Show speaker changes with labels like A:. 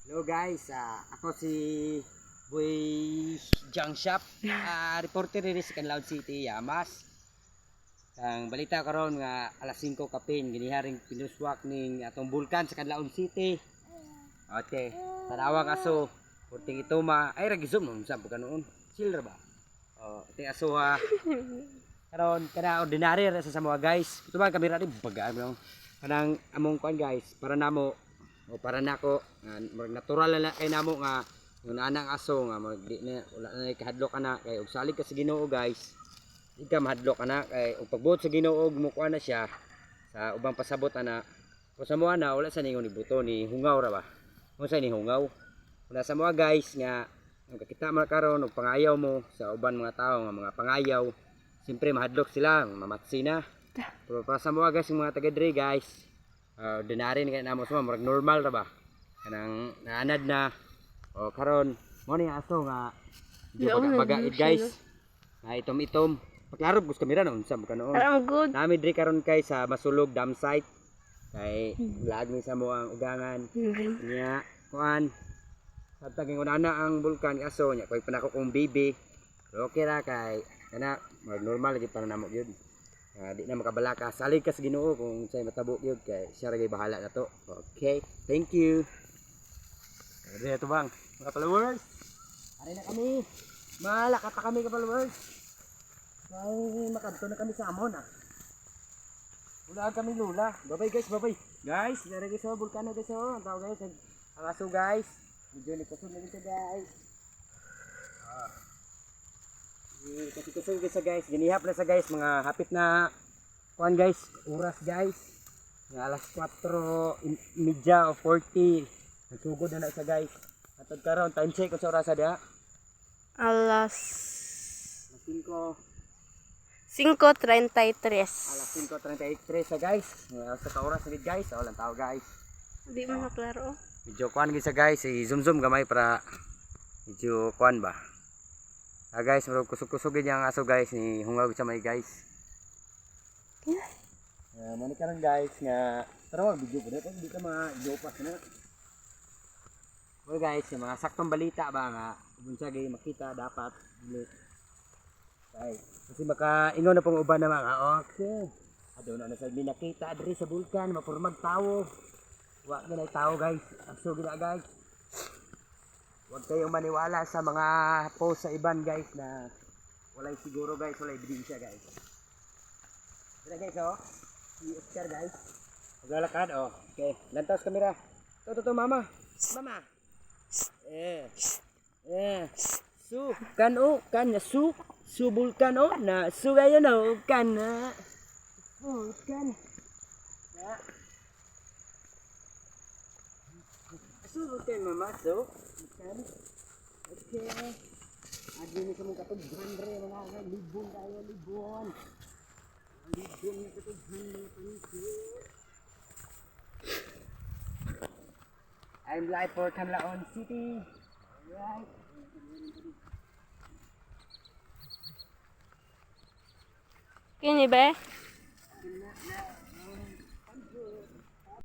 A: Hello guys, ako si Boy Junk Shop, reporter rin sa Canlaon City, Yamas. Ang balita karon nga alas 5 kapin giniharing pinuswak ning atong bulkan sa Canlaon City. Okay, tanawang aso, kurting ituma, ay ragizom mo sa bukan noon. Silra ba? Oh, ting aso ha. Karon kana ordinary ra sa mga guys. Ito ba kamera rin bagaan mo. Kanang among kuan guys, para namo o para nako natural na kay namo nga yung anang aso nga magdi na wala na kahadlok ana kay og salig ka sa Ginoo guys. Di ka mahadlok ana kay og pagbuot sa Ginoo mukuha na siya sa ubang pasabot ana. Kung sa mo ana wala sa ningon ni buto ni hungaw ra ba. Mo sa ni hungaw. Wala sa mga guys nga nakakita man karon og pangayaw mo sa uban mga tao nga mga pangayaw. Siyempre mahadlok sila, mamatsi na. Pero para sa mga guys, yung mga taga dre guys, ordinary ni kaya namo sa murag normal ra ba. Kanang naanad na o karon mo ni aso nga di bagait guys. Na itom-itom. Paklarob gusto kamera na unsa ka noon.
B: Good.
A: Nami dre karon kay sa Masulog dam site. Kay lag ni sa mo ang ugangan. Nya kuan sa taging unana ang bulkan aso nya koy panako kong bibi. Pero okay ra kay kana normal lagi para namo gyud. Di na makabalaka. Salig ka sa Ginoo kung sa'yo matabo yun. Kaya siya rin bahala na to. Okay. Thank you. Kaya ito bang. Mga followers. Ari na kami. Malakat na kami ka followers. Ay makadto na kami sa amon Wala kami lula. Bye bye guys. Bye bye. Guys. Dari guys sa bulkano guys. Ang tao guys. Ang aso guys. Medyo nagkasun na rin guys. Kasi kusog sa guys, ginihap na sa guys, mga hapit na kuan guys, oras guys. Nga alas 4:30 o 40. Nagsugod na sa guys. Atod karon time check kung sa oras dia.
B: Alas
A: 5.
B: 5:33.
A: Alas 5:33 sa guys. Sa oras gid guys, walang tao guys.
B: Di mo na klaro.
A: Medyo kuan gid sa guys, i-zoom gamay para medyo kuan ba. Guys, marag kusog-kusog yung aso guys, ni hungaw sa may guys. Mani karon guys nga tara video ko dito, hindi ka ma-jopas na. Well guys, yung mga saktong balita ba nga bunsa gay makita dapat dili. Guys, kasi makaingon na pong uban na mga okay. Ado na sa nakita diri sa bulkan, mapurmag tawo. Wa na tawo guys, aso gina guys. Huwag kayong maniwala sa mga post sa iban guys na walay siguro guys, walay ebidensya guys. Ito guys oh, si Oscar guys. Maglalakad oh, okay. Lantas kamera. Ito mama. Mama. Su, kan oh, kan su. Su bulkan oh, na su gayon oh, kan na. Oh, kan. Ya. Su bulkan mama, so. Okay. Adi ni kami katughan re mga libon tayo libon. Libon na katughan mga panisip. I'm live for Canlaon City. Alright.
B: Kini ba?